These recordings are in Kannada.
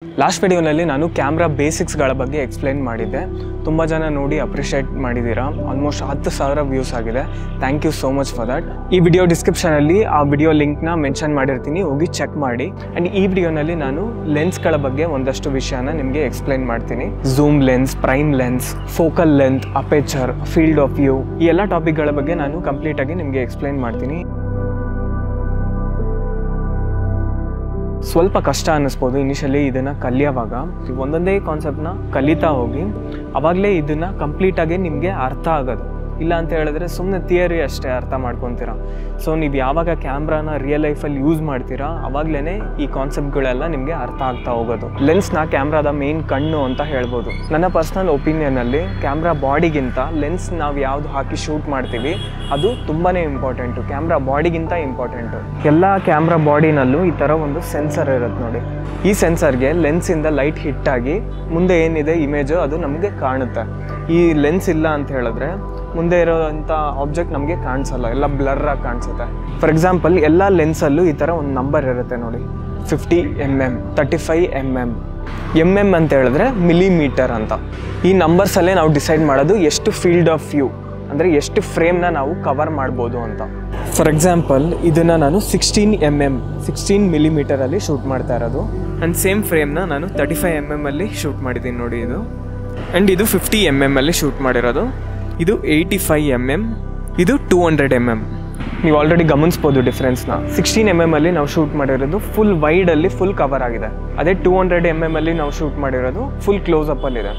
ಲಾಸ್ಟ್ ವಿಡಿಯೋನಲ್ಲಿ ನಾನು ಕ್ಯಾಮ್ರಾ ಬೇಸಿಕ್ಸ್ಗಳ ಬಗ್ಗೆ ಎಕ್ಸ್ಪ್ಲೈನ್ ಮಾಡಿದ್ದೆ. ತುಂಬ ಜನ ನೋಡಿ ಅಪ್ರಿಷಿಯೇಟ್ ಮಾಡಿದ್ದೀರಾ. ಆಲ್ಮೋಸ್ಟ್ 10,000 ವ್ಯೂಸ್ ಆಗಿದೆ. Thank you so much for that. ಈ ವಿಡಿಯೋ ಡಿಸ್ಕ್ರಿಪ್ಷನಲ್ಲಿ ಆ ವಿಡಿಯೋ ಲಿಂಕ್ನ ಮೆನ್ಷನ್ ಮಾಡಿರ್ತೀನಿ, ಹೋಗಿ ಚೆಕ್ ಮಾಡಿ. ಆ್ಯಂಡ್ ಈ ವಿಡಿಯೋನಲ್ಲಿ ನಾನು ಲೆನ್ಸ್ಗಳ ಬಗ್ಗೆ ಒಂದಷ್ಟು ವಿಷಯನ ನಿಮಗೆ ಎಕ್ಸ್ಪ್ಲೈನ್ ಮಾಡ್ತೀನಿ. Zoom lens, prime lens, focal length, aperture, field of view, ಈ ಎಲ್ಲ ಟಾಪಿಕ್ಗಳ ಬಗ್ಗೆ ನಾನು ಕಂಪ್ಲೀಟಾಗಿ ನಿಮಗೆ ಎಕ್ಸ್ಪ್ಲೈನ್ ಮಾಡ್ತೀನಿ. ಸ್ವಲ್ಪ ಕಷ್ಟ ಅನ್ನಿಸ್ಬೋದು ಇನಿಷಿಯಲಿ ಇದನ್ನು ಕಲಿಯೋವಾಗ. ಒಂದೊಂದೇ ಕಾನ್ಸೆಪ್ಟ್ನ ಕಲಿತಾ ಹೋಗಿ ಆವಾಗಲೇ ಇದನ್ನು ಕಂಪ್ಲೀಟಾಗಿ ನಿಮಗೆ ಅರ್ಥ ಆಗೋದು. ಇಲ್ಲ ಅಂತ ಹೇಳಿದ್ರೆ ಸುಮ್ಮನೆ ಥಿಯರಿ ಅಷ್ಟೇ ಅರ್ಥ ಮಾಡ್ಕೊತೀರಾ. ಸೊ ನೀವು ಯಾವಾಗ ಕ್ಯಾಮ್ರಾನ ರಿಯಲ್ ಲೈಫಲ್ಲಿ ಯೂಸ್ ಮಾಡ್ತೀರಾ ಆವಾಗಲೇ ಈ ಕಾನ್ಸೆಪ್ಟ್ಗಳೆಲ್ಲ ನಿಮಗೆ ಅರ್ಥ ಆಗ್ತಾ ಹೋಗೋದು. ಲೆನ್ಸ್ನ ಕ್ಯಾಮ್ರಾದ ಮೇನ್ ಕಣ್ಣು ಅಂತ ಹೇಳ್ಬೋದು. ನನ್ನ ಪರ್ಸ್ನಲ್ ಒಪಿನಿಯನಲ್ಲಿ ಕ್ಯಾಮ್ರಾ ಬಾಡಿಗಿಂತ ಲೆನ್ಸ್ ನಾವು ಯಾವುದು ಹಾಕಿ ಶೂಟ್ ಮಾಡ್ತೀವಿ ಅದು ತುಂಬಾ ಇಂಪಾರ್ಟೆಂಟು. ಕ್ಯಾಮ್ರಾ ಬಾಡಿಗಿಂತ ಇಂಪಾರ್ಟೆಂಟು. ಎಲ್ಲ ಕ್ಯಾಮ್ರಾ ಬಾಡಿನಲ್ಲೂ ಈ ಥರ ಒಂದು ಸೆನ್ಸರ್ ಇರುತ್ತೆ ನೋಡಿ. ಈ ಸೆನ್ಸರ್ಗೆ ಲೆನ್ಸಿಂದ ಲೈಟ್ ಹಿಟ್ಟಾಗಿ ಮುಂದೆ ಏನಿದೆ ಇಮೇಜು ಅದು ನಮಗೆ ಕಾಣುತ್ತೆ. ಈ ಲೆನ್ಸ್ ಇಲ್ಲ ಅಂತ ಹೇಳಿದ್ರೆ ಮುಂದೆ ಇರೋವಂಥ ಆಬ್ಜೆಕ್ಟ್ ನಮಗೆ ಕಾಣಿಸಲ್ಲ, ಎಲ್ಲ ಬ್ಲರ್ರಾಗಿ ಕಾಣಿಸುತ್ತೆ. ಫಾರ್ ಎಕ್ಸಾಂಪಲ್ ಎಲ್ಲ ಲೆನ್ಸಲ್ಲೂ ಈ ಥರ ಒಂದು ನಂಬರ್ ಇರುತ್ತೆ ನೋಡಿ, 50 mm, 35 mm ಅಂತ ಹೇಳಿದ್ರೆ ಮಿಲಿಮೀಟರ್ ಅಂತ. ಈ ನಂಬರ್ಸಲ್ಲೇ ನಾವು ಡಿಸೈಡ್ ಮಾಡೋದು ಎಷ್ಟು ಫೀಲ್ಡ್ ಆಫ್ ವ್ಯೂ ಅಂದರೆ ಎಷ್ಟು ಫ್ರೇಮ್ನ ನಾವು ಕವರ್ ಮಾಡ್ಬೋದು ಅಂತ. ಫಾರ್ ಎಕ್ಸಾಂಪಲ್ ಇದನ್ನು ನಾನು 16 ಮಿಲಿಮೀಟರಲ್ಲಿ ಶೂಟ್ ಮಾಡ್ತಾ ಇರೋದು. ಆ್ಯಂಡ್ ಸೇಮ್ ಫ್ರೇಮ್ನ ನಾನು 35 mm ಅಲ್ಲಿ ಶೂಟ್ ಮಾಡಿದ್ದೀನಿ ನೋಡಿ ಇದು. ಆ್ಯಂಡ್ ಇದು 50 mm ಅಲ್ಲಿ ಶೂಟ್ ಮಾಡಿರೋದು. ಇದು 85 mm, ಇದು 200 mm. ನೀವು ಆಲ್ರೆಡಿ ಗಮನಿಸ್ಬೋದು ಡಿಫ್ರೆನ್ಸ್ನ. 16 mm ಅಲ್ಲಿ ನಾವು ಶೂಟ್ ಮಾಡಿರೋದು ಫುಲ್ ವೈಡಲ್ಲಿ ಫುಲ್ ಕವರ್ ಆಗಿದೆ. ಅದೇ 200 mm ಅಲ್ಲಿ ನಾವು ಶೂಟ್ ಮಾಡಿರೋದು ಫುಲ್ ಕ್ಲೋಸಪ್ಪಲ್ಲಿದೆ.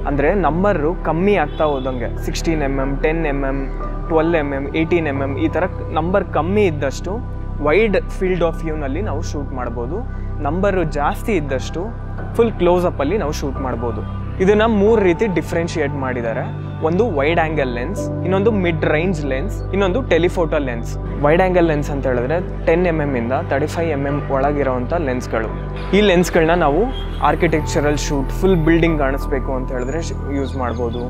ಅಂದರೆ ನಂಬರು ಕಮ್ಮಿ ಆಗ್ತಾ ಹೋದಂಗೆ 16 mm, 10 mm, 12 mm, 18 mm ಈ ಥರ ನಂಬರ್ ಕಮ್ಮಿ ಇದ್ದಷ್ಟು ವೈಡ್ ಫೀಲ್ಡ್ ಆಫ್ ವ್ಯೂನಲ್ಲಿ ನಾವು ಶೂಟ್ ಮಾಡ್ಬೋದು. ನಂಬರು ಜಾಸ್ತಿ ಇದ್ದಷ್ಟು ಫುಲ್ ಕ್ಲೋಸಪ್ಪಲ್ಲಿ ನಾವು ಶೂಟ್ ಮಾಡ್ಬೋದು. ಇದನ್ನು 3 ರೀತಿ ಡಿಫ್ರೆನ್ಷಿಯೇಟ್ ಮಾಡಿದ್ದಾರೆ. ಒಂದು ವೈಡ್ ಆ್ಯಂಗಲ್ ಲೆನ್ಸ್, ಇನ್ನೊಂದು ಮಿಡ್ ರೇಂಜ್ ಲೆನ್ಸ್, ಇನ್ನೊಂದು telephoto lens. Wide angle lens ಅಂತ ಹೇಳಿದ್ರೆ 10 mm ಇಂದ 35 mm ಒಳಗಿರೋವಂಥ ಲೆನ್ಸ್ಗಳು. ಈ ಲೆನ್ಸ್ಗಳನ್ನ ನಾವು ಆರ್ಕಿಟೆಕ್ಚರಲ್ ಶೂಟ್, ಫುಲ್ ಬಿಲ್ಡಿಂಗ್ ಕಾಣಿಸ್ಬೇಕು ಅಂತ ಹೇಳಿದ್ರೆ ಯೂಸ್ ಮಾಡ್ಬೋದು.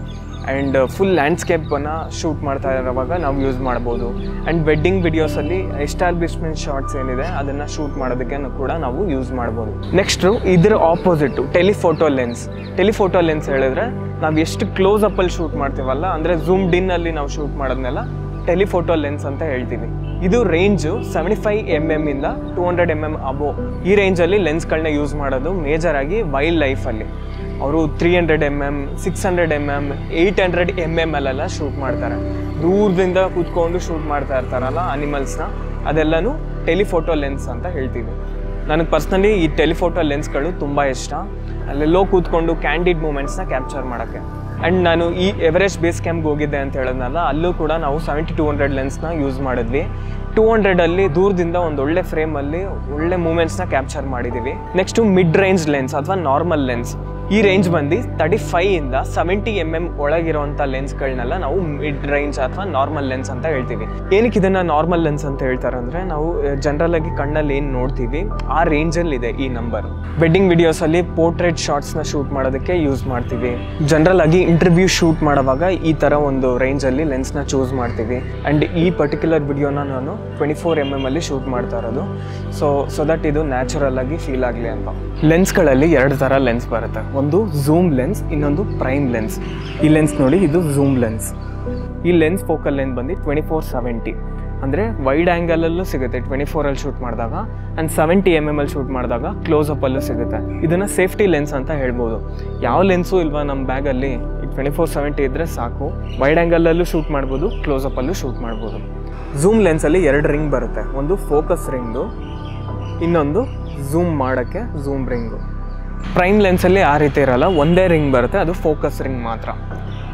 ಆ್ಯಂಡ್ ಫುಲ್ ಲ್ಯಾಂಡ್ಸ್ಕೇಪನ್ನು ಶೂಟ್ ಮಾಡ್ತಾ ಇರೋವಾಗ ನಾವು ಯೂಸ್ ಮಾಡ್ಬೋದು. ಆ್ಯಂಡ್ ವೆಡ್ಡಿಂಗ್ ವಿಡಿಯೋಸಲ್ಲಿ ಎಸ್ಟಾಬ್ಲಿಷ್ಮೆಂಟ್ ಶಾರ್ಟ್ಸ್ ಏನಿದೆ ಅದನ್ನು ಶೂಟ್ ಮಾಡೋದಕ್ಕೆ ಕೂಡ ನಾವು ಯೂಸ್ ಮಾಡ್ಬೋದು. ನೆಕ್ಸ್ಟು ಇದರ opposite telephoto lens. Telephoto lens ಹೇಳಿದ್ರೆ ನಾವು ಎಷ್ಟು ಕ್ಲೋಸಪ್ಪಲ್ಲಿ ಶೂಟ್ ಮಾಡ್ತೀವಲ್ಲ, ಅಂದರೆ ಝೂಮ್ಡ್ ಇನ್ನಲ್ಲಿ ನಾವು ಶೂಟ್ ಮಾಡೋದನ್ನೆಲ್ಲ ಟೆಲಿಫೋಟೋ ಲೆನ್ಸ್ ಅಂತ ಹೇಳ್ತೀವಿ. ಇದು ರೇಂಜು 75 mm ಇಂದ 200 mm ಅಬೋ. ಈ ರೇಂಜಲ್ಲಿ ಲೆನ್ಸ್ಗಳನ್ನ ಯೂಸ್ ಮಾಡೋದು ಮೇಜರಾಗಿ ವೈಲ್ಡ್ ಲೈಫಲ್ಲಿ. ಅವರು 300 mm, 600 mm, 800 mm ಅಲ್ಲೆಲ್ಲ ಶೂಟ್ ಮಾಡ್ತಾರೆ. ದೂರದಿಂದ ಕೂತ್ಕೊಂಡು ಶೂಟ್ ಮಾಡ್ತಾ ಇರ್ತಾರಲ್ಲ ಅನಿಮಲ್ಸ್ನ, ಅದೆಲ್ಲನೂ ಟೆಲಿಫೋಟೋ ಲೆನ್ಸ್ ಅಂತ ಹೇಳ್ತೀವಿ. ನನಗೆ ಪರ್ಸ್ನಲಿ ಈ ಟೆಲಿಫೋಟೋ ಲೆನ್ಸ್ಗಳು ತುಂಬ ಇಷ್ಟ. ಅಲ್ಲೆಲ್ಲೋ ಕೂತ್ಕೊಂಡು ಕ್ಯಾಂಡಿಡ್ ಮೂಮೆಂಟ್ಸ್ನ ಕ್ಯಾಪ್ಚರ್ ಮಾಡೋಕ್ಕೆ. ಆ್ಯಂಡ್ ನಾನು ಈ ಎವರೆಸ್ಟ್ ಬೇಸ್ ಕ್ಯಾಂಪ್ಗೆ ಹೋಗಿದ್ದೆ ಅಂತ ಹೇಳಿದ್ನಲ್ಲ, ಅಲ್ಲೂ ಕೂಡ ನಾವು 70-200 ಲೆನ್ಸ್ನ ಯೂಸ್ ಮಾಡಿದ್ವಿ. 200ಅಲ್ಲಿ ದೂರದಿಂದ ಒಂದು ಒಳ್ಳೆ ಫ್ರೇಮಲ್ಲಿ ಒಳ್ಳೆ ಮೂಮೆಂಟ್ಸ್ನ ಕ್ಯಾಪ್ಚರ್ ಮಾಡಿದ್ದೀವಿ. ನೆಕ್ಸ್ಟು ಮಿಡ್ ರೇಂಜ್ ಲೆನ್ಸ್ ಅಥವಾ ನಾರ್ಮಲ್ ಲೆನ್ಸ್. ಈ ರೇಂಜ್ ಬಂದು 35 ಇಂದ 70 mm ಒಳಗಿರೋವಂಥ ಲೆನ್ಸ್ಗಳನ್ನೆಲ್ಲ ನಾವು ಮಿಡ್ ರೇಂಜ್ ಅಥವಾ ನಾರ್ಮಲ್ ಲೆನ್ಸ್ ಅಂತ ಹೇಳ್ತೀವಿ. ಏನಕ್ಕೆ ಇದನ್ನು ನಾರ್ಮಲ್ ಲೆನ್ಸ್ ಅಂತ ಹೇಳ್ತಾರೆ ಅಂದರೆ, ನಾವು ಜನರಲಾಗಿ ಕಣ್ಣಲ್ಲಿ ಏನು ನೋಡ್ತೀವಿ ಆ ರೇಂಜಲ್ಲಿದೆ ಈ ನಂಬರ್. ವೆಡ್ಡಿಂಗ್ ವಿಡಿಯೋಸಲ್ಲಿ ಪೋರ್ಟ್ರೇಟ್ ಶಾರ್ಟ್ಸ್ನ ಶೂಟ್ ಮಾಡೋದಕ್ಕೆ ಯೂಸ್ ಮಾಡ್ತೀವಿ. ಜನರಲ್ ಆಗಿ ಇಂಟರ್ವ್ಯೂ ಶೂಟ್ ಮಾಡುವಾಗ ಈ ಥರ ಒಂದು ರೇಂಜಲ್ಲಿ ಲೆನ್ಸ್ನ ಚೂಸ್ ಮಾಡ್ತೀವಿ. ಆ್ಯಂಡ್ ಈ ಪರ್ಟಿಕ್ಯುಲರ್ ವಿಡಿಯೋನ ನಾನು 24 mm ಅಲ್ಲಿ ಶೂಟ್ ಮಾಡ್ತಾ ಇರೋದು. ಸೊ ದಟ್ ಇದು ನ್ಯಾಚುರಲ್ ಆಗಿ ಫೀಲ್ ಆಗಲಿ ಅಂತ. ಲೆನ್ಸ್ಗಳಲ್ಲಿ 2 ಥರ ಲೆನ್ಸ್ ಬರುತ್ತೆ. ಒಂದು ಝೂಮ್ ಲೆನ್ಸ್, ಇನ್ನೊಂದು ಪ್ರೈಮ್ ಲೆನ್ಸ್. ಈ ಲೆನ್ಸ್ ನೋಡಿ, ಇದು ಝೂಮ್ ಲೆನ್ಸ್. ಈ ಲೆನ್ಸ್ ಫೋಕಲ್ ಲೆಂತ್ ಬಂದು 24-70, ಅಂದರೆ ವೈಡ್ ಆ್ಯಂಗಲಲ್ಲೂ ಸಿಗುತ್ತೆ 24ಅಲ್ಲಿ ಶೂಟ್ ಮಾಡಿದಾಗ, ಆ್ಯಂಡ್ 70 mm ಅಲ್ಲಿ ಶೂಟ್ ಮಾಡಿದಾಗ ಕ್ಲೋಸಪ್ಪಲ್ಲೂ ಸಿಗುತ್ತೆ. ಇದನ್ನು ಸೇಫ್ಟಿ ಲೆನ್ಸ್ ಅಂತ ಹೇಳ್ಬೋದು. ಯಾವ ಲೆನ್ಸು ಇಲ್ವಾ ನಮ್ಮ ಬ್ಯಾಗಲ್ಲಿ, ಈಗ 24-70 ಇದ್ದರೆ ಸಾಕು. ವೈಡ್ ಆ್ಯಂಗಲಲ್ಲೂ ಶೂಟ್ ಮಾಡ್ಬೋದು, ಕ್ಲೋಸಪ್ಪಲ್ಲೂ ಶೂಟ್ ಮಾಡ್ಬೋದು. ಝೂಮ್ ಲೆನ್ಸಲ್ಲಿ 2 ರಿಂಗ್ ಬರುತ್ತೆ. ಒಂದು ಫೋಕಸ್ ರಿಂಗು, ಇನ್ನೊಂದು ಝೂಮ್ ಮಾಡೋಕ್ಕೆ ಝೂಮ್ ರಿಂಗು. ಪ್ರೈಮ್ ಲೆನ್ಸಲ್ಲಿ ಆ ರೀತಿ ಇರೋಲ್ಲ, ಒಂದೇ ರಿಂಗ್ ಬರುತ್ತೆ, ಅದು ಫೋಕಸ್ ರಿಂಗ್ ಮಾತ್ರ.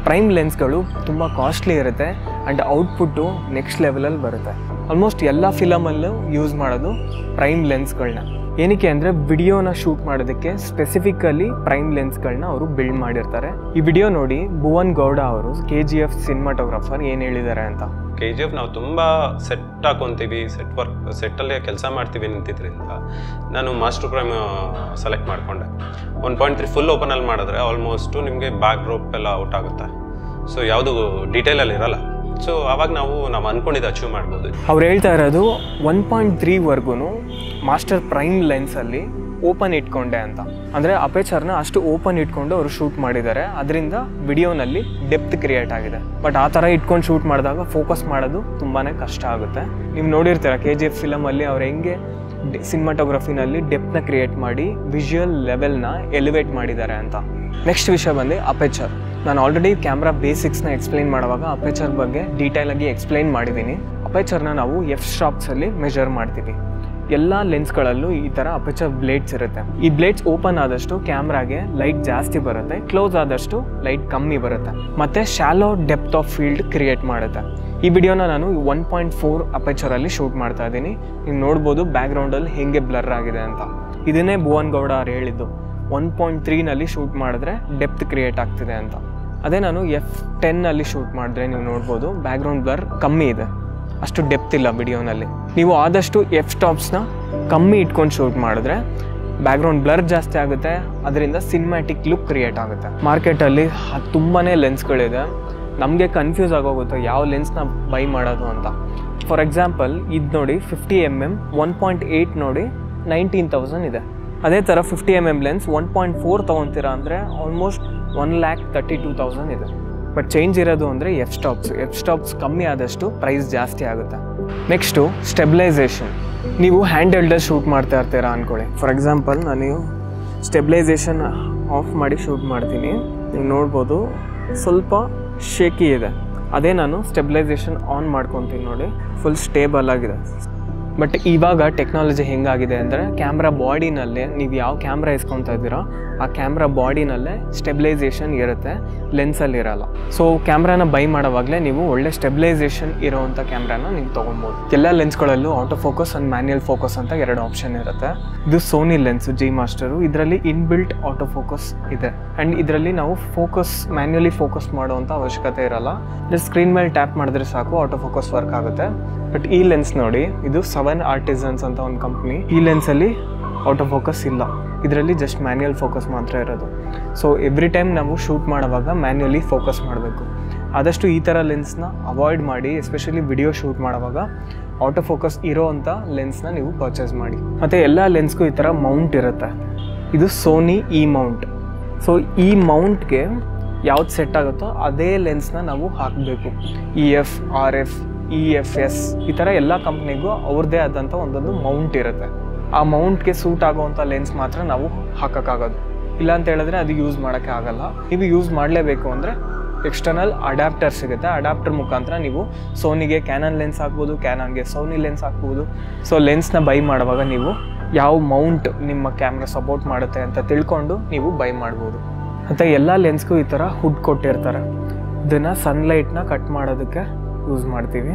ಪ್ರೈಮ್ ಲೆನ್ಸ್ಗಳು ತುಂಬ ಕಾಸ್ಟ್ಲಿ ಇರುತ್ತೆ ಆ್ಯಂಡ್ ಔಟ್ಪುಟ್ಟು ನೆಕ್ಸ್ಟ್ ಲೆವೆಲಲ್ಲಿ ಬರುತ್ತೆ. ಆಲ್ಮೋಸ್ಟ್ ಎಲ್ಲ ಫಿಲಮಲ್ಲೂ ಯೂಸ್ ಮಾಡೋದು ಪ್ರೈಮ್ ಲೆನ್ಸ್ಗಳನ್ನ. ಏನಕ್ಕೆ ಅಂದರೆ ವಿಡಿಯೋನ ಶೂಟ್ ಮಾಡೋದಕ್ಕೆ ಸ್ಪೆಸಿಫಿಕಲಿ ಪ್ರೈಮ್ ಲೆನ್ಸ್ಗಳನ್ನ ಅವರು ಬಿಲ್ಡ್ ಮಾಡಿರ್ತಾರೆ. ಈ ವಿಡಿಯೋ ನೋಡಿ ಭುವನ್ ಗೌಡ ಅವರು KGF ಸಿನಿಮಾಟೋಗ್ರಾಫರ್ ಏನು ಹೇಳಿದ್ದಾರೆ ಅಂತ. KGF ನಾವು ತುಂಬ ಸೆಟ್ ಹಾಕೊತೀವಿ, ಸೆಟ್ಟಲ್ಲೇ ಕೆಲಸ ಮಾಡ್ತೀವಿ ನಿಂತಿದ್ರಿಂದ ನಾನು ಮಾಸ್ಟರ್ ಪ್ರೈಮ್ ಸೆಲೆಕ್ಟ್ ಮಾಡಿಕೊಂಡೆ. 1.3 ಫುಲ್ ಓಪನಲ್ಲಿ ಮಾಡಿದ್ರೆ ಆಲ್ಮೋಸ್ಟು ನಿಮಗೆ ಬ್ಯಾಕ್ ಡ್ರಾಪ್ ಎಲ್ಲ ಔಟ್ ಆಗುತ್ತೆ. ಸೊ ಯಾವುದು ಡೀಟೇಲಲ್ಲಿ ಇರಲ್ಲ. ಸೊ ಆವಾಗ ನಾವು ಅಂದ್ಕೊಂಡಿದ್ದು ಅಚೀವ್ ಮಾಡ್ಬೋದು. ಅವ್ರು ಹೇಳ್ತಾ ಇರೋದು 1.3 ವರ್ಗೂ ಮಾಸ್ಟರ್ ಪ್ರೈಮ್ ಲೆನ್ಸಲ್ಲಿ ಓಪನ್ ಇಟ್ಕೊಂಡೆ ಅಂತ. ಅಂದರೆ ಅಪೇಚರ್ನ ಅಷ್ಟು ಓಪನ್ ಇಟ್ಕೊಂಡು ಅವರು ಶೂಟ್ ಮಾಡಿದ್ದಾರೆ, ಅದರಿಂದ ವಿಡಿಯೋನಲ್ಲಿ ಡೆಪ್ತ್ ಕ್ರಿಯೇಟ್ ಆಗಿದೆ. ಬಟ್ ಆ ಥರ ಇಟ್ಕೊಂಡು ಶೂಟ್ ಮಾಡಿದಾಗ ಫೋಕಸ್ ಮಾಡೋದು ತುಂಬಾ ಕಷ್ಟ ಆಗುತ್ತೆ. ನೀವು ನೋಡಿರ್ತೀರ KGF ಫಿಲಮಲ್ಲಿ ಅವ್ರು ಹೆಂಗೆ ಸಿನಿಮಾಟೋಗ್ರಫಿನಲ್ಲಿ ಡೆಪ್ತ್ನ ಕ್ರಿಯೇಟ್ ಮಾಡಿ ವಿಜುವಲ್ ಲೆವೆಲ್ನ ಎಲಿವೇಟ್ ಮಾಡಿದ್ದಾರೆ ಅಂತ. ನೆಕ್ಸ್ಟ್ ವಿಷಯ ಬಂದು ಅಪೇಚರ್. ನಾನು ಆಲ್ರೆಡಿ ಕ್ಯಾಮ್ರಾ ಬೇಸಿಕ್ಸ್ನ ಎಕ್ಸ್ಪ್ಲೈನ್ ಮಾಡುವಾಗ ಅಪೇಚರ್ ಬಗ್ಗೆ ಡೀಟೇಲಾಗಿ ಎಕ್ಸ್ಪ್ಲೈನ್ ಮಾಡಿದ್ದೀನಿ. ಅಪೇಚರ್ನ ನಾವು f-stops ಮೆಜರ್ ಮಾಡ್ತೀವಿ. ಎಲ್ಲ ಲೆನ್ಸ್ಗಳಲ್ಲೂ ಈ ಥರ ಅಪೇಚರ್ ಬ್ಲೇಡ್ಸ್ ಇರುತ್ತೆ. ಈ ಬ್ಲೇಡ್ಸ್ ಓಪನ್ ಆದಷ್ಟು ಕ್ಯಾಮ್ರಾಗೆ ಲೈಟ್ ಜಾಸ್ತಿ ಬರುತ್ತೆ, ಕ್ಲೋಸ್ ಆದಷ್ಟು ಲೈಟ್ ಕಮ್ಮಿ ಬರುತ್ತೆ, ಮತ್ತು shallow depth of field create ಮಾಡುತ್ತೆ. ಈ ವಿಡಿಯೋನ ನಾನು 1.4 ಅಪೇಚರಲ್ಲಿ ಶೂಟ್ ಮಾಡ್ತಾ ಇದ್ದೀನಿ. ನೀವು ನೋಡ್ಬೋದು ಬ್ಯಾಕ್ಗ್ರೌಂಡಲ್ಲಿ ಹೇಗೆ ಬ್ಲರ್ ಆಗಿದೆ ಅಂತ. ಇದನ್ನೇ ಭುವನ್ ಗೌಡ ಅವ್ರು ಹೇಳಿದ್ದು, 1.3ನಲ್ಲಿ ಶೂಟ್ ಮಾಡಿದ್ರೆ ಡೆಪ್ತ್ ಕ್ರಿಯೇಟ್ ಆಗ್ತಿದೆ ಅಂತ. ಅದೇ ನಾನು f10ನಲ್ಲಿ ಶೂಟ್ ಮಾಡಿದ್ರೆ ನೀವು ನೋಡ್ಬೋದು ಬ್ಯಾಕ್ಗ್ರೌಂಡ್ ಬ್ಲರ್ ಕಮ್ಮಿ ಇದೆ, ಅಷ್ಟು ಡೆಪ್ತ್ ಇಲ್ಲ ವಿಡಿಯೋನಲ್ಲಿ. ನೀವು ಆದಷ್ಟು f-stops ಕಮ್ಮಿ ಇಟ್ಕೊಂಡು ಶೂಟ್ ಮಾಡಿದ್ರೆ ಬ್ಯಾಕ್ಗ್ರೌಂಡ್ ಬ್ಲರ್ ಜಾಸ್ತಿ ಆಗುತ್ತೆ, ಅದರಿಂದ ಸಿನಿಮ್ಯಾಟಿಕ್ ಲುಕ್ ಕ್ರಿಯೇಟ್ ಆಗುತ್ತೆ. ಮಾರ್ಕೆಟಲ್ಲಿ ತುಂಬಾ ಲೆನ್ಸ್ಗಳಿದೆ, ನಮಗೆ ಕನ್ಫ್ಯೂಸ್ ಆಗೋಗುತ್ತೆ ಯಾವ ಲೆನ್ಸ್ನ ಬೈ ಮಾಡೋದು ಅಂತ. ಫಾರ್ ಎಕ್ಸಾಂಪಲ್ ಇದು ನೋಡಿ 50mm 1.8 ನೋಡಿ 19,000 ಇದೆ. ಅದೇ ಥರ 50mm ಲೆನ್ಸ್ 1.4 ತೊಗೊತೀರಾ ಅಂದರೆ ಆಲ್ಮೋಸ್ಟ್ 1,32,000 ಇದೆ. ಬಟ್ ಚೇಂಜ್ ಇರೋದು ಅಂದರೆ f-stops ಕಮ್ಮಿ ಆದಷ್ಟು ಪ್ರೈಸ್ ಜಾಸ್ತಿ ಆಗುತ್ತೆ. Next stabilisation. ನೀವು ಹ್ಯಾಂಡ್ ಹೆಲ್ಡಲ್ಲಿ ಶೂಟ್ ಮಾಡ್ತಾ ಇರ್ತೀರಾ ಅಂದ್ಕೊಳ್ಳಿ. ಫಾರ್ ಎಕ್ಸಾಂಪಲ್ ನಾನು ಸ್ಟೆಬಿಲೈಸೇಷನ್ ಆಫ್ ಮಾಡಿ ಶೂಟ್ ಮಾಡ್ತೀನಿ. ನೀವು ನೋಡ್ಬೋದು ಸ್ವಲ್ಪ ಶೇಕಿ ಇದೆ. ಅದೇ ನಾನು ಸ್ಟೆಬಿಲೈಸೇಷನ್ ಆನ್ ಮಾಡ್ಕೊತೀನಿ ನೋಡಿ, ಫುಲ್ ಸ್ಟೇಬಲ್ ಆಗಿದೆ. ಬಟ್ ಇವಾಗ ಟೆಕ್ನಾಲಜಿ ಹೆಂಗಾಗಿದೆ ಅಂದರೆ ಕ್ಯಾಮ್ರಾ ಬಾಡಿನಲ್ಲೇ ನೀವು ಯಾವ ಕ್ಯಾಮ್ರಾ ಇಸ್ಕೊತಾ ಇದ್ದೀರೋ ಆ ಕ್ಯಾಮ್ರಾ ಬಾಡಿನಲ್ಲೇ ಸ್ಟೆಬಿಲೈಸೇಷನ್ ಇರುತ್ತೆ, ಲೆನ್ಸಲ್ಲಿ ಇರೋಲ್ಲ. ಸೊ ಕ್ಯಾಮ್ರಾನ ಬೈ ಮಾಡೋವಾಗಲೇ ನೀವು ಒಳ್ಳೆ ಸ್ಟೆಬಿಲೈಸೇಷನ್ ಇರೋವಂಥ ಕ್ಯಾಮ್ರಾನ ನೀವು ತೊಗೊಬೋದು. ಎಲ್ಲ ಲೆನ್ಸ್ಗಳಲ್ಲೂ auto focus and manual focus ಅಂತ 2 ಆಪ್ಷನ್ ಇರುತ್ತೆ. ಇದು ಸೋನಿ ಲೆನ್ಸ್ G Master, ಇದರಲ್ಲಿ ಇನ್ಬಿಲ್ಟ್ ಆಟೋ ಫೋಕಸ್ ಇದೆ. ಆ್ಯಂಡ್ ಇದರಲ್ಲಿ ನಾವು ಮ್ಯಾನ್ಯಲಿ ಫೋಕಸ್ ಮಾಡೋವಂಥ ಅವಶ್ಯಕತೆ ಇರಲ್ಲ. ಸ್ಕ್ರೀನ್ ಮೇಲೆ ಟ್ಯಾಪ್ ಮಾಡಿದ್ರೆ ಸಾಕು ಆಟೋ ಫೋಕಸ್ ವರ್ಕ್ ಆಗುತ್ತೆ. ಬಟ್ ಈ ಲೆನ್ಸ್ ನೋಡಿ, ಇದು 7 Artisans ಅಂತ ಒಂದು ಕಂಪ್ನಿ. ಈ ಲೆನ್ಸಲ್ಲಿ ಆಟೋ ಫೋಕಸ್ ಇಲ್ಲ, ಇದರಲ್ಲಿ ಜಸ್ಟ್ ಮ್ಯಾನ್ಯಲ್ ಫೋಕಸ್ ಮಾತ್ರ ಇರೋದು. ಸೊ ಎವ್ರಿ ಟೈಮ್ ನಾವು ಶೂಟ್ ಮಾಡುವಾಗ ಮ್ಯಾನ್ಯಲಿ ಫೋಕಸ್ ಮಾಡಬೇಕು. ಆದಷ್ಟು ಈ ಥರ ಲೆನ್ಸ್ನ ಅವಾಯ್ಡ್ ಮಾಡಿ, ಎಸ್ಪೆಷಲಿ ವಿಡಿಯೋ ಶೂಟ್ ಮಾಡುವಾಗ ಆಟೋ ಫೋಕಸ್ ಇರೋ ಅಂಥ ಲೆನ್ಸ್ನ ನೀವು ಪರ್ಚೇಸ್ ಮಾಡಿ. ಮತ್ತು ಎಲ್ಲ ಲೆನ್ಸ್ಗೂ ಈ ಥರ ಮೌಂಟ್ ಇರುತ್ತೆ. ಇದು ಸೋನಿ ಈ ಮೌಂಟ್. ಸೊ ಈ ಮೌಂಟ್ಗೆ ಯಾವ್ದು ಸೆಟ್ ಆಗುತ್ತೋ ಅದೇ ಲೆನ್ಸ್ನ ನಾವು ಹಾಕಬೇಕು. EF, RF, EFS ಈ ಥರ ಎಲ್ಲ ಕಂಪ್ನಿಗೂ ಅವ್ರದ್ದೇ ಆದಂಥ ಒಂದೊಂದು ಮೌಂಟ್ ಇರುತ್ತೆ. ಆ ಮೌಂಟ್ಗೆ ಸೂಟ್ ಆಗೋವಂಥ ಲೆನ್ಸ್ ಮಾತ್ರ ನಾವು ಹಾಕೋಕ್ಕಾಗೋದು. ಇಲ್ಲ ಅಂತ ಹೇಳಿದ್ರೆ ಅದು ಯೂಸ್ ಮಾಡೋಕ್ಕೆ ಆಗಲ್ಲ. ನೀವು ಯೂಸ್ ಮಾಡಲೇಬೇಕು ಅಂದರೆ ಎಕ್ಸ್ಟರ್ನಲ್ ಅಡ್ಯಾಪ್ಟರ್ ಸಿಗುತ್ತೆ. ಅಡ್ಯಾಪ್ಟರ್ ಮುಖಾಂತರ ನೀವು ಸೋನಿಗೆ ಕ್ಯಾನನ್ ಲೆನ್ಸ್ ಹಾಕ್ಬೋದು, ಕ್ಯಾನನ್ಗೆ ಸೋನಿ ಲೆನ್ಸ್ ಹಾಕ್ಬೋದು. ಸೊ ಲೆನ್ಸ್ನ ಬೈ ಮಾಡುವಾಗ ನೀವು ಯಾವ ಮೌಂಟ್ ನಿಮ್ಮ ಕ್ಯಾಮ್ರಾ ಸಪೋರ್ಟ್ ಮಾಡುತ್ತೆ ಅಂತ ತಿಳ್ಕೊಂಡು ನೀವು ಬೈ ಮಾಡ್ಬೋದು. ಮತ್ತು ಎಲ್ಲ ಲೆನ್ಸ್ಗೂ ಈ ಥರ ಹುಡ್ ಕೊಟ್ಟಿರ್ತಾರೆ. ಇದನ್ನು ಸನ್ಲೈಟ್ನ ಕಟ್ ಮಾಡೋದಕ್ಕೆ ಯೂಸ್ ಮಾಡ್ತೀವಿ.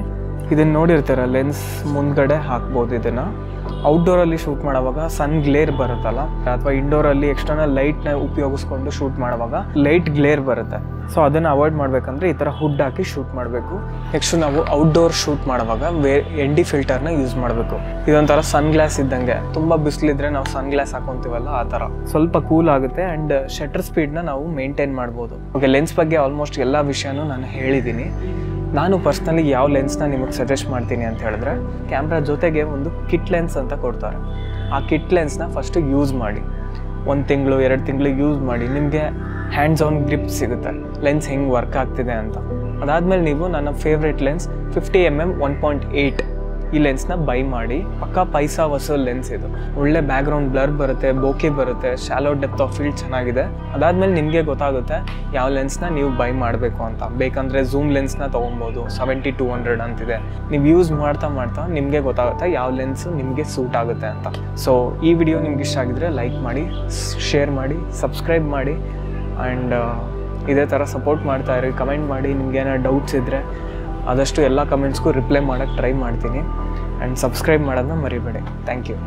ಇದನ್ನು ನೋಡಿರ್ತೀರ, ಲೆನ್ಸ್ ಮುಂದ್ಗಡೆ ಹಾಕ್ಬೋದು. ಇದನ್ನು ಔಟ್ಡೋರಲ್ಲಿ ಶೂಟ್ ಮಾಡುವಾಗ ಸನ್ ಗ್ಲೇರ್ ಬರುತ್ತಲ್ಲ, ಅಥವಾ ಇಂಡೋರಲ್ಲಿ ಎಕ್ಸ್ಟರ್ನಲ್ ಲೈಟ್ನ ಉಪಯೋಗಿಸ್ಕೊಂಡು ಶೂಟ್ ಮಾಡುವಾಗ ಲೈಟ್ ಗ್ಲೇರ್ ಬರುತ್ತೆ. ಸೊ ಅದನ್ನು ಅವಾಯ್ಡ್ ಮಾಡಬೇಕಂದ್ರೆ ಈ ಥರ ಹುಡ್ ಹಾಕಿ ಶೂಟ್ ಮಾಡಬೇಕು. ನೆಕ್ಸ್ಟ್ ನಾವು ಔಟ್ಡೋರ್ ಶೂಟ್ ಮಾಡುವಾಗ ND ಫಿಲ್ಟರ್ನ ಯೂಸ್ ಮಾಡಬೇಕು. ಇದೊಂಥರ ಸನ್ ಗ್ಲಾಸ್ ಇದ್ದಂಗೆ, ತುಂಬ ಬಿಸಿಲಿದ್ರೆ ನಾವು ಸನ್ ಗ್ಲಾಸ್ ಹಾಕೊತೀವಲ್ಲ ಆ ಥರ. ಸ್ವಲ್ಪ ಕೂಲ್ ಆಗುತ್ತೆ ಆ್ಯಂಡ್ ಶಟರ್ ಸ್ಪೀಡ್ನ ನಾವು ಮೇಂಟೈನ್ ಮಾಡ್ಬೋದು. ಓಕೆ, ಲೆನ್ಸ್ ಬಗ್ಗೆ ಆಲ್ಮೋಸ್ಟ್ ಎಲ್ಲ ವಿಷಯನೂ ನಾನು ಹೇಳಿದ್ದೀನಿ. ನಾನು ಪರ್ಸ್ನಲಿ ಯಾವ ಲೆನ್ಸ್ನ ನಿಮಗೆ ಸಜೆಸ್ಟ್ ಮಾಡ್ತೀನಿ ಅಂತ ಹೇಳಿದ್ರೆ, ಕ್ಯಾಮ್ರಾ ಜೊತೆಗೆ ಒಂದು ಕಿಟ್ ಲೆನ್ಸ್ ಅಂತ ಕೊಡ್ತಾರೆ. ಆ ಕಿಟ್ ಲೆನ್ಸ್ನ ಫಸ್ಟು ಯೂಸ್ ಮಾಡಿ, 1 ತಿಂಗಳು 2 ತಿಂಗಳು ಯೂಸ್ ಮಾಡಿ, ನಿಮಗೆ ಹ್ಯಾಂಡ್ಸ್ ಆನ್ ಗ್ರಿಪ್ ಸಿಗುತ್ತೆ ಲೆನ್ಸ್ ಹೆಂಗೆ ವರ್ಕ್ ಆಗ್ತಿದೆ ಅಂತ. ಅದಾದಮೇಲೆ ನೀವು ನನ್ನ ಫೇವ್ರೆಟ್ ಲೆನ್ಸ್ 50mm 1.8 ಈ ಲೆನ್ಸ್ನ ಬೈ ಮಾಡಿ. ಪಕ್ಕಾ ಪೈಸಾ ವಸೂಲ್ ಲೆನ್ಸ್ ಇದು. ಒಳ್ಳೆ ಬ್ಯಾಕ್ಗ್ರೌಂಡ್ ಬ್ಲರ್ ಬರುತ್ತೆ, ಬೋಕೆ ಬರುತ್ತೆ, ಶಾಲೋ ಡೆಪ್ತ್ ಆಫ್ ಫೀಲ್ಡ್ ಚೆನ್ನಾಗಿದೆ. ಅದಾದಮೇಲೆ ನಿಮಗೆ ಗೊತ್ತಾಗುತ್ತೆ ಯಾವ ಲೆನ್ಸ್ನ ನೀವು ಬೈ ಮಾಡಬೇಕು ಅಂತ. ಬೇಕಂದರೆ ಝೂಮ್ ಲೆನ್ಸ್ನ ತೊಗೊಬೋದು, 70-200 ಅಂತಿದೆ. ನೀವು ಯೂಸ್ ಮಾಡ್ತಾ ನಿಮಗೆ ಗೊತ್ತಾಗುತ್ತೆ ಯಾವ ಲೆನ್ಸು ನಿಮಗೆ ಸೂಟ್ ಆಗುತ್ತೆ ಅಂತ. ಸೊ ಈ ವಿಡಿಯೋ ನಿಮ್ಗೆ ಇಷ್ಟ ಆಗಿದ್ರೆ ಲೈಕ್ ಮಾಡಿ, ಶೇರ್ ಮಾಡಿ, ಸಬ್ಸ್ಕ್ರೈಬ್ ಮಾಡಿ ಆ್ಯಂಡ್ ಇದೇ ಥರ ಸಪೋರ್ಟ್ ಮಾಡ್ತಾ ಇರಿ. ಕಮೆಂಟ್ ಮಾಡಿ, ನಿಮ್ಗೆ ಏನಾದ್ರು ಡೌಟ್ಸ್ ಇದ್ದರೆ ಆದಷ್ಟು ಎಲ್ಲ ಕಮೆಂಟ್ಸ್ಗೂ ರಿಪ್ಲೈ ಮಾಡೋಕ್ಕೆ ಟ್ರೈ ಮಾಡ್ತೀನಿ. ಆ್ಯಂಡ್ ಸಬ್ಸ್ಕ್ರೈಬ್ ಮಾಡೋದನ್ನ ಮರಿಬೇಡಿ. Thank you.